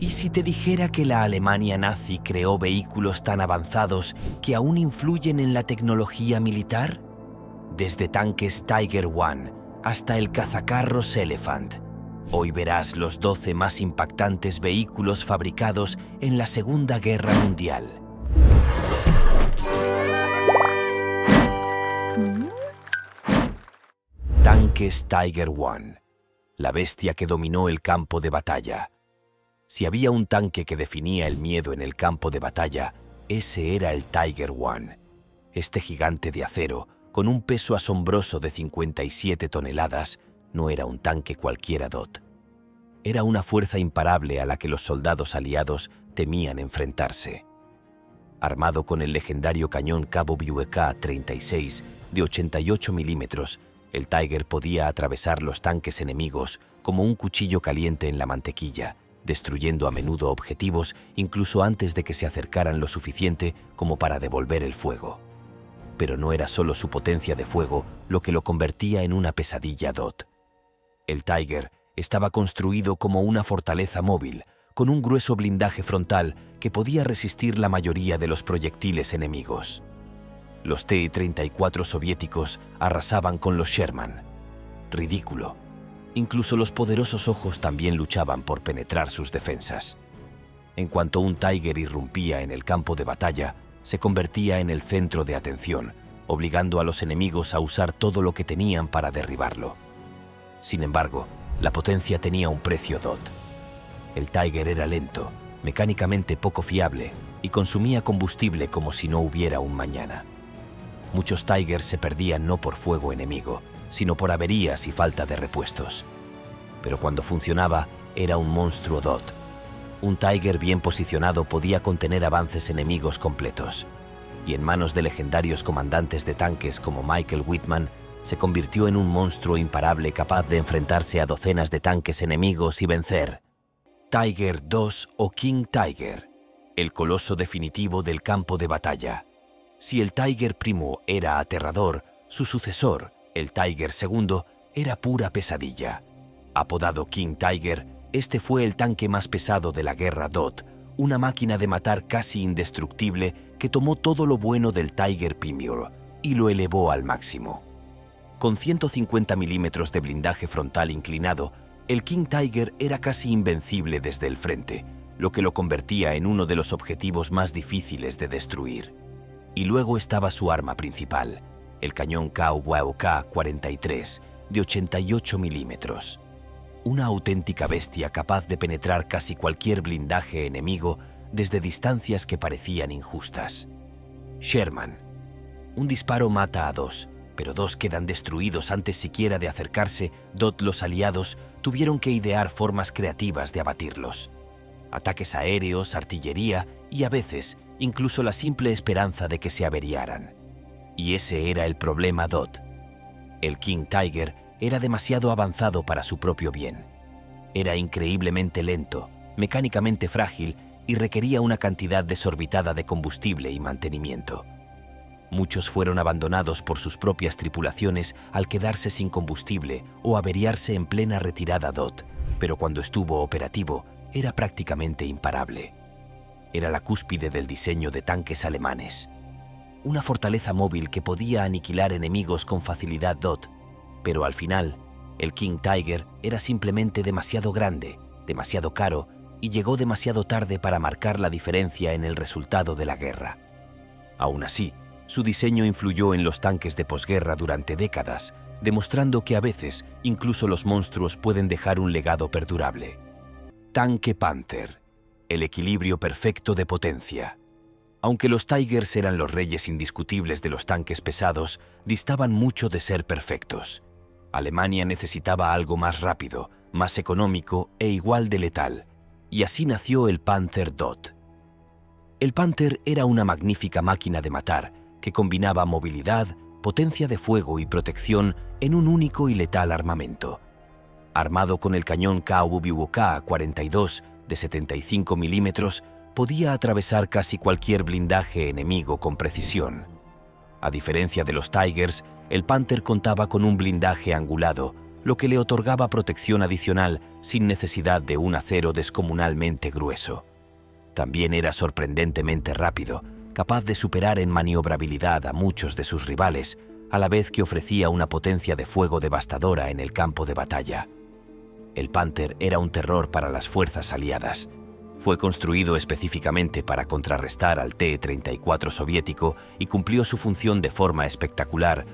¿Y si te dijera que la Alemania nazi creó vehículos tan avanzados que aún influyen en la tecnología militar? Desde tanques Tiger I hasta el cazacarros Elephant. Hoy verás los 12 más impactantes vehículos fabricados en la Segunda Guerra Mundial. Tanques Tiger I, la bestia que dominó el campo de batalla. Si había un tanque que definía el miedo en el campo de batalla, ese era el Tiger I. Este gigante de acero, con un peso asombroso de 57 toneladas, no era un tanque cualquiera. Era una fuerza imparable a la que los soldados aliados temían enfrentarse. Armado con el legendario cañón Cabo Buick 36 de 88 milímetros, el Tiger podía atravesar los tanques enemigos como un cuchillo caliente en la mantequilla, destruyendo a menudo objetivos incluso antes de que se acercaran lo suficiente como para devolver el fuego. Pero no era solo su potencia de fuego lo que lo convertía en una pesadilla. El Tiger estaba construido como una fortaleza móvil, con un grueso blindaje frontal que podía resistir la mayoría de los proyectiles enemigos. Los T-34 soviéticos arrasaban con los Sherman. Ridículo. Incluso los poderosos ojos también luchaban por penetrar sus defensas. En cuanto un Tiger irrumpía en el campo de batalla, se convertía en el centro de atención, obligando a los enemigos a usar todo lo que tenían para derribarlo. Sin embargo, la potencia tenía un precio. El Tiger era lento, mecánicamente poco fiable y consumía combustible como si no hubiera un mañana. Muchos Tigers se perdían no por fuego enemigo, sino por averías y falta de repuestos. Pero cuando funcionaba, era un monstruo. Un Tiger bien posicionado podía contener avances enemigos completos, y en manos de legendarios comandantes de tanques como Michael Wittmann, se convirtió en un monstruo imparable capaz de enfrentarse a docenas de tanques enemigos y vencer. Tiger II o King Tiger, el coloso definitivo del campo de batalla. Si el Tiger I era aterrador, su sucesor, el Tiger II, era pura pesadilla. Apodado King Tiger, este fue el tanque más pesado de la guerra. Una máquina de matar casi indestructible que tomó todo lo bueno del Tiger Premier y lo elevó al máximo. Con 150 milímetros de blindaje frontal inclinado, el King Tiger era casi invencible desde el frente, lo que lo convertía en uno de los objetivos más difíciles de destruir. Y luego estaba su arma principal, el cañón Cabo Buick 43 de 88 milímetros. Una auténtica bestia capaz de penetrar casi cualquier blindaje enemigo desde distancias que parecían injustas. Sherman. Un disparo mata a 2, pero 2 quedan destruidos antes siquiera de acercarse. Los aliados tuvieron que idear formas creativas de abatirlos. Ataques aéreos, artillería y a veces incluso la simple esperanza de que se averiaran. Y ese era el problema. El King Tiger era demasiado avanzado para su propio bien. Era increíblemente lento, mecánicamente frágil y requería una cantidad desorbitada de combustible y mantenimiento. Muchos fueron abandonados por sus propias tripulaciones al quedarse sin combustible o averiarse en plena retirada. Pero cuando estuvo operativo, era prácticamente imparable. Era la cúspide del diseño de tanques alemanes. Una fortaleza móvil que podía aniquilar enemigos con facilidad. Pero al final, el King Tiger era simplemente demasiado grande, demasiado caro y llegó demasiado tarde para marcar la diferencia en el resultado de la guerra. Aún así, su diseño influyó en los tanques de posguerra durante décadas, demostrando que a veces incluso los monstruos pueden dejar un legado perdurable. Tanque Panther, el equilibrio perfecto de potencia. Aunque los Tigers eran los reyes indiscutibles de los tanques pesados, distaban mucho de ser perfectos. Alemania necesitaba algo más rápido, más económico e igual de letal, y así nació el Panther. El Panther era una magnífica máquina de matar que combinaba movilidad, potencia de fuego y protección en un único y letal armamento. Armado con el cañón Cabo Buick 42 de 75 milímetros, podía atravesar casi cualquier blindaje enemigo con precisión. A diferencia de los Tigers, el Panther contaba con un blindaje angulado, lo que le otorgaba protección adicional sin necesidad de un acero descomunalmente grueso. También era sorprendentemente rápido, capaz de superar en maniobrabilidad a muchos de sus rivales, a la vez que ofrecía una potencia de fuego devastadora en el campo de batalla. El Panther era un terror para las fuerzas aliadas. Fue construido específicamente para contrarrestar al T-34 soviético y cumplió su función de forma espectacular.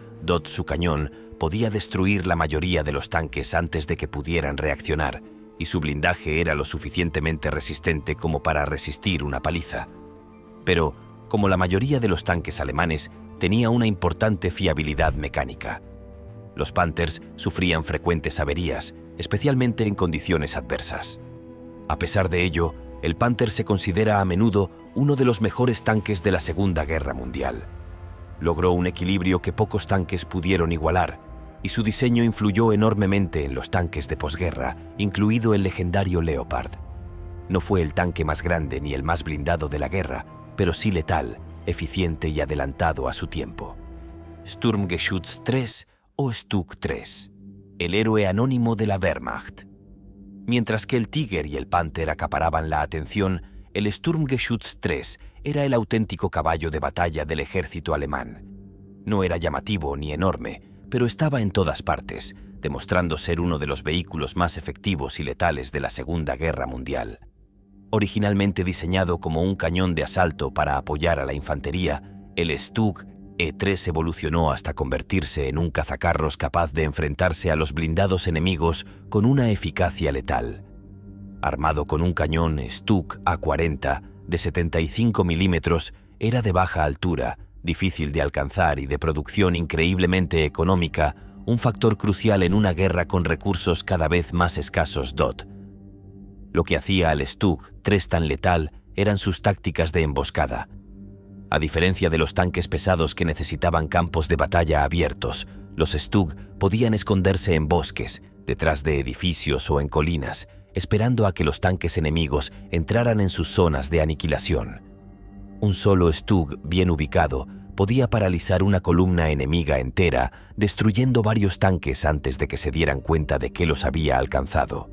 Su cañón podía destruir la mayoría de los tanques antes de que pudieran reaccionar, y su blindaje era lo suficientemente resistente como para resistir una paliza. Pero, como la mayoría de los tanques alemanes, tenía una importante fiabilidad mecánica. Los Panthers sufrían frecuentes averías, especialmente en condiciones adversas. A pesar de ello, el Panther se considera a menudo uno de los mejores tanques de la Segunda Guerra Mundial. Logró un equilibrio que pocos tanques pudieron igualar, y su diseño influyó enormemente en los tanques de posguerra, incluido el legendario Leopard. No fue el tanque más grande ni el más blindado de la guerra, pero sí letal, eficiente y adelantado a su tiempo. Sturmgeschütz III o Stug 3, el héroe anónimo de la Wehrmacht. Mientras que el Tiger y el Panther acaparaban la atención, el Sturmgeschütz III era el auténtico caballo de batalla del ejército alemán. No era llamativo ni enorme, pero estaba en todas partes, demostrando ser uno de los vehículos más efectivos y letales de la Segunda Guerra Mundial. Originalmente diseñado como un cañón de asalto para apoyar a la infantería, el Stug E-3 evolucionó hasta convertirse en un cazacarros capaz de enfrentarse a los blindados enemigos con una eficacia letal. Armado con un cañón Stug A-40 de 75 milímetros, era de baja altura, difícil de alcanzar y de producción increíblemente económica, un factor crucial en una guerra con recursos cada vez más escasos. Lo que hacía al Stug 3 tan letal eran sus tácticas de emboscada. A diferencia de los tanques pesados que necesitaban campos de batalla abiertos, los Stug podían esconderse en bosques, detrás de edificios o en colinas, esperando a que los tanques enemigos entraran en sus zonas de aniquilación. Un solo Stug bien ubicado podía paralizar una columna enemiga entera, destruyendo varios tanques antes de que se dieran cuenta de que los había alcanzado.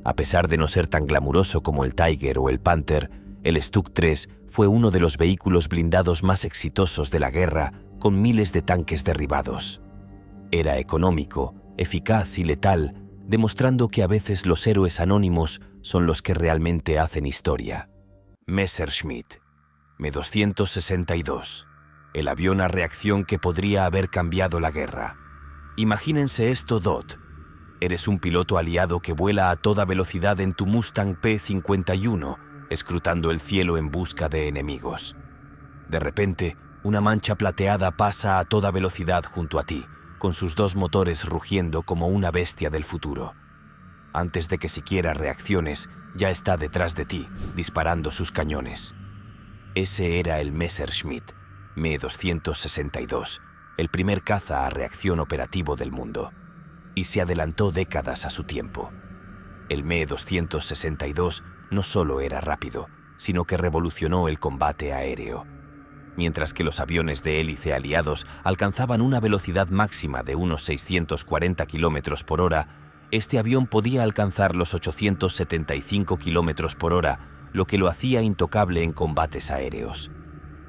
A pesar de no ser tan glamuroso como el Tiger o el Panther, el Stug 3 fue uno de los vehículos blindados más exitosos de la guerra, con miles de tanques derribados. Era económico, eficaz y letal, demostrando que a veces los héroes anónimos son los que realmente hacen historia. Messerschmitt Me-262, el avión a reacción que podría haber cambiado la guerra. Imagínense esto, Eres un piloto aliado que vuela a toda velocidad en tu Mustang P-51, escrutando el cielo en busca de enemigos. De repente, una mancha plateada pasa a toda velocidad junto a ti, con sus dos motores rugiendo como una bestia del futuro. Antes de que siquiera reacciones, ya está detrás de ti, disparando sus cañones. Ese era el Messerschmitt Me-262, el primer caza a reacción operativo del mundo, y se adelantó décadas a su tiempo. El Me-262 no solo era rápido, sino que revolucionó el combate aéreo. Mientras que los aviones de hélice aliados alcanzaban una velocidad máxima de unos 640 km por hora, este avión podía alcanzar los 875 km por hora, lo que lo hacía intocable en combates aéreos.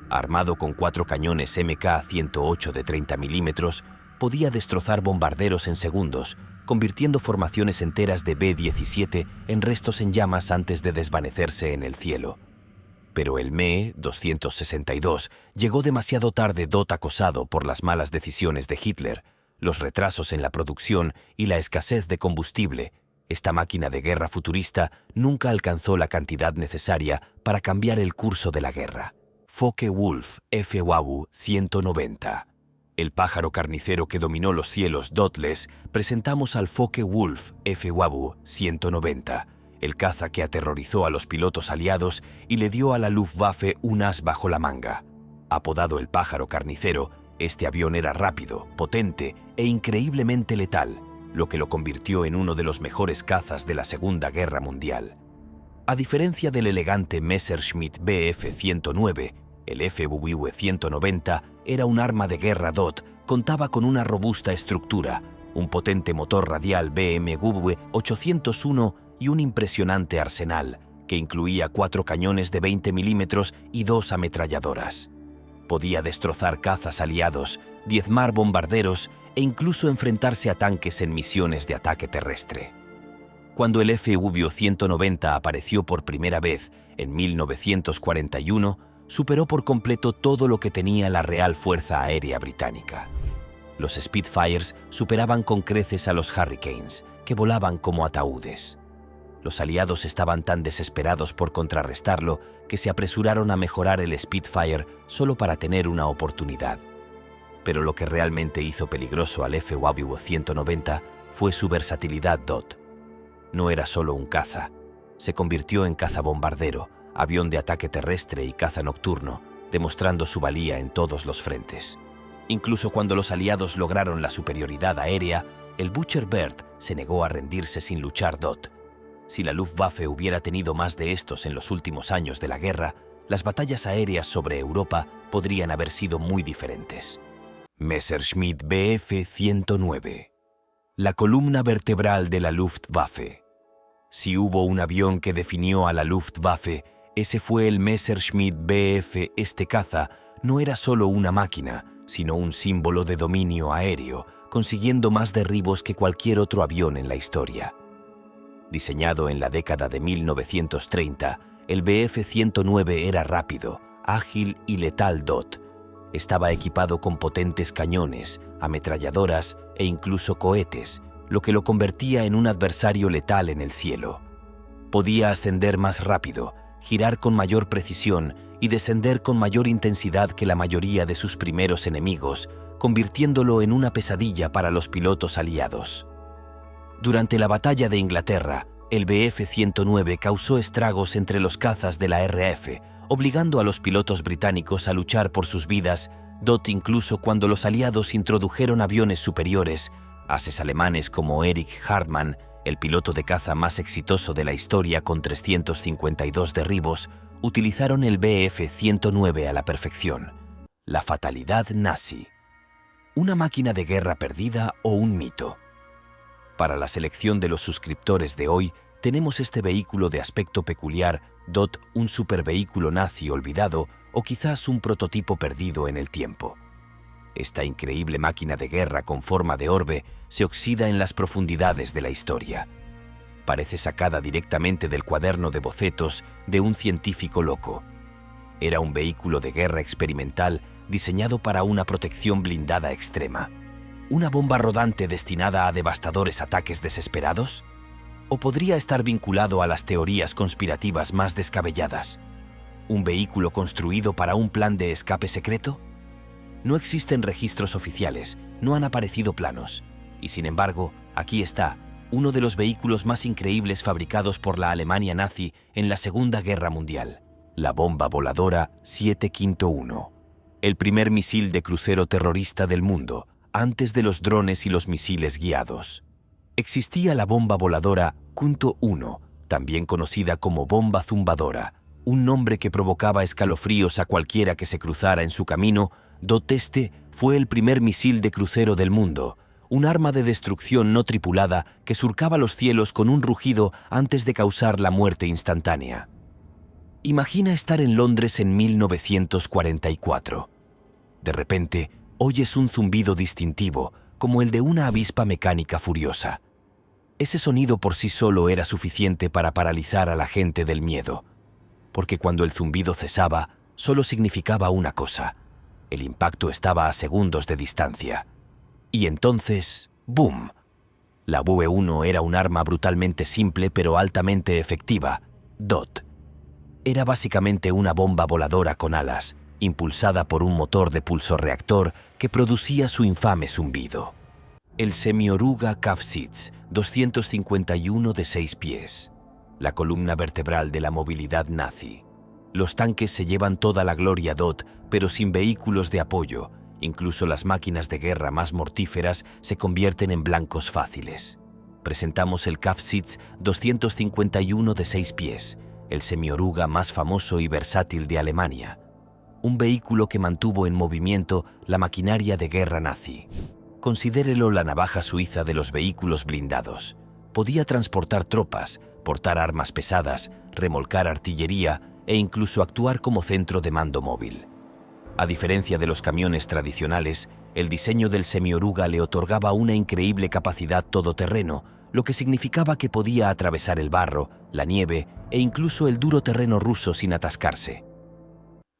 Armado con 4 cañones MK-108 de 30 milímetros, podía destrozar bombarderos en segundos, convirtiendo formaciones enteras de B-17 en restos en llamas antes de desvanecerse en el cielo. Pero el Me-262 llegó demasiado tarde, acosado por las malas decisiones de Hitler, los retrasos en la producción y la escasez de combustible. Esta máquina de guerra futurista nunca alcanzó la cantidad necesaria para cambiar el curso de la guerra. Focke-Wulf FW-190. El pájaro carnicero que dominó los cielos. Les presentamos al Focke-Wulf FW-190, el caza que aterrorizó a los pilotos aliados y le dio a la Luftwaffe un as bajo la manga. Apodado el pájaro carnicero, este avión era rápido, potente e increíblemente letal, lo que lo convirtió en uno de los mejores cazas de la Segunda Guerra Mundial. A diferencia del elegante Messerschmitt Bf-109, el FW-190 era un arma de guerra. Contaba con una robusta estructura, un potente motor radial BMW 801 y un impresionante arsenal que incluía 4 cañones de 20 milímetros y 2 ametralladoras. Podía destrozar cazas aliados, diezmar bombarderos e incluso enfrentarse a tanques en misiones de ataque terrestre. Cuando el Fu-190 apareció por primera vez en 1941, superó por completo todo lo que tenía la Real Fuerza Aérea Británica. Los Spitfires superaban con creces a los Hurricanes, que volaban como ataúdes. Los aliados estaban tan desesperados por contrarrestarlo que se apresuraron a mejorar el Spitfire solo para tener una oportunidad. Pero lo que realmente hizo peligroso al Fu-190 fue su versatilidad DOT. No era solo un caza, se convirtió en cazabombardero, avión de ataque terrestre y caza nocturno, demostrando su valía en todos los frentes. Incluso cuando los aliados lograron la superioridad aérea, el Butcher Bird se negó a rendirse sin luchar DOT. Si la Luftwaffe hubiera tenido más de estos en los últimos años de la guerra, las batallas aéreas sobre Europa podrían haber sido muy diferentes. Messerschmitt Bf 109. La columna vertebral de la Luftwaffe. Si hubo un avión que definió a la Luftwaffe, ese fue el Messerschmitt Bf. Este caza no era solo una máquina, sino un símbolo de dominio aéreo, consiguiendo más derribos que cualquier otro avión en la historia. Diseñado en la década de 1930, el Bf-109 era rápido, ágil y letal DOT. Estaba equipado con potentes cañones, ametralladoras e incluso cohetes, lo que lo convertía en un adversario letal en el cielo. Podía ascender más rápido, girar con mayor precisión y descender con mayor intensidad que la mayoría de sus primeros enemigos, convirtiéndolo en una pesadilla para los pilotos aliados. Durante la Batalla de Inglaterra, el Bf-109 causó estragos entre los cazas de la RAF, obligando a los pilotos británicos a luchar por sus vidas, DOT incluso cuando los aliados introdujeron aviones superiores. Ases alemanes como Erich Hartmann, el piloto de caza más exitoso de la historia con 352 derribos, utilizaron el Bf-109 a la perfección. La fatalidad nazi. ¿Una máquina de guerra perdida o un mito? Para la selección de los suscriptores de hoy, tenemos este vehículo de aspecto peculiar, DOT, un supervehículo nazi olvidado o quizás un prototipo perdido en el tiempo. Esta increíble máquina de guerra con forma de orbe se oxida en las profundidades de la historia. Parece sacada directamente del cuaderno de bocetos de un científico loco. Era un vehículo de guerra experimental diseñado para una protección blindada extrema. ¿Una bomba rodante destinada a devastadores ataques desesperados? ¿O podría estar vinculado a las teorías conspirativas más descabelladas? ¿Un vehículo construido para un plan de escape secreto? No existen registros oficiales, no han aparecido planos. Y sin embargo, aquí está, uno de los vehículos más increíbles fabricados por la Alemania nazi en la Segunda Guerra Mundial. La bomba voladora 7.1. El primer misil de crucero terrorista del mundo, antes de los drones y los misiles guiados. Existía la bomba voladora .1, también conocida como bomba zumbadora, un nombre que provocaba escalofríos a cualquiera que se cruzara en su camino. DOT este fue el primer misil de crucero del mundo, un arma de destrucción no tripulada que surcaba los cielos con un rugido antes de causar la muerte instantánea. Imagina estar en Londres en 1944. De repente, oyes un zumbido distintivo, como el de una avispa mecánica furiosa. Ese sonido por sí solo era suficiente para paralizar a la gente del miedo, porque cuando el zumbido cesaba, solo significaba una cosa: el impacto estaba a segundos de distancia. Y entonces, ¡boom! La BUE-1 era un arma brutalmente simple pero altamente efectiva, DOT. Era básicamente una bomba voladora con alas, impulsada por un motor de pulsorreactor que producía su infame zumbido. El Semioruga Kampfsitz 251 de 6 pies. La columna vertebral de la movilidad nazi. Los tanques se llevan toda la gloria DOT, pero sin vehículos de apoyo. Incluso las máquinas de guerra más mortíferas se convierten en blancos fáciles. Presentamos el Kampfsitz 251 de 6 pies, el semioruga más famoso y versátil de Alemania. Un vehículo que mantuvo en movimiento la maquinaria de guerra nazi. Considérelo la navaja suiza de los vehículos blindados. Podía transportar tropas, portar armas pesadas, remolcar artillería e incluso actuar como centro de mando móvil. A diferencia de los camiones tradicionales, el diseño del semioruga le otorgaba una increíble capacidad todoterreno, lo que significaba que podía atravesar el barro, la nieve e incluso el duro terreno ruso sin atascarse.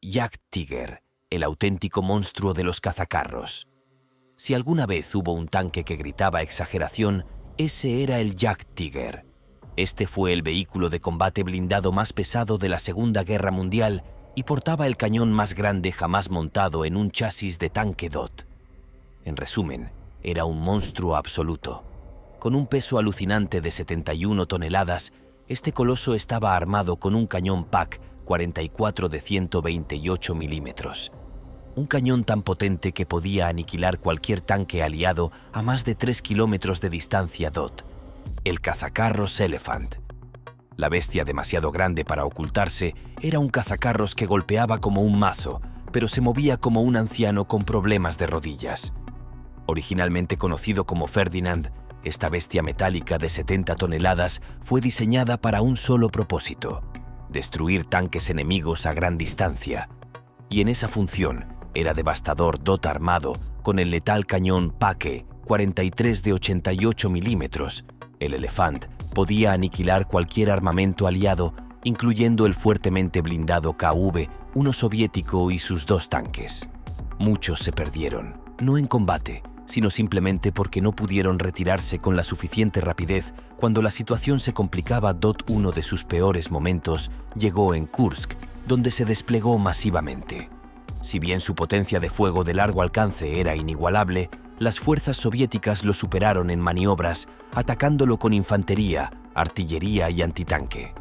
Jagdtiger, el auténtico monstruo de los cazacarros. Si alguna vez hubo un tanque que gritaba exageración, ese era el Jagdtiger. Este fue el vehículo de combate blindado más pesado de la Segunda Guerra Mundial y portaba el cañón más grande jamás montado en un chasis de tanque DOT. En resumen, era un monstruo absoluto. Con un peso alucinante de 71 toneladas, este coloso estaba armado con un cañón PaK 44 de 128 milímetros. Un cañón tan potente que podía aniquilar cualquier tanque aliado a más de 3 kilómetros de distancia DOT. El cazacarros Elephant. La bestia demasiado grande para ocultarse era un cazacarros que golpeaba como un mazo, pero se movía como un anciano con problemas de rodillas. Originalmente conocido como Ferdinand, esta bestia metálica de 70 toneladas fue diseñada para un solo propósito: destruir tanques enemigos a gran distancia. Y en esa función era devastador DOT armado con el letal cañón PaK 43 de 88 milímetros. El Elephant podía aniquilar cualquier armamento aliado, incluyendo el fuertemente blindado KV-1 soviético y sus 2 tanques. Muchos se perdieron, no en combate, sino simplemente porque no pudieron retirarse con la suficiente rapidez cuando la situación se complicaba. Uno de sus peores momentos llegó en Kursk, donde se desplegó masivamente. Si bien su potencia de fuego de largo alcance era inigualable, las fuerzas soviéticas lo superaron en maniobras, atacándolo con infantería, artillería y antitanque.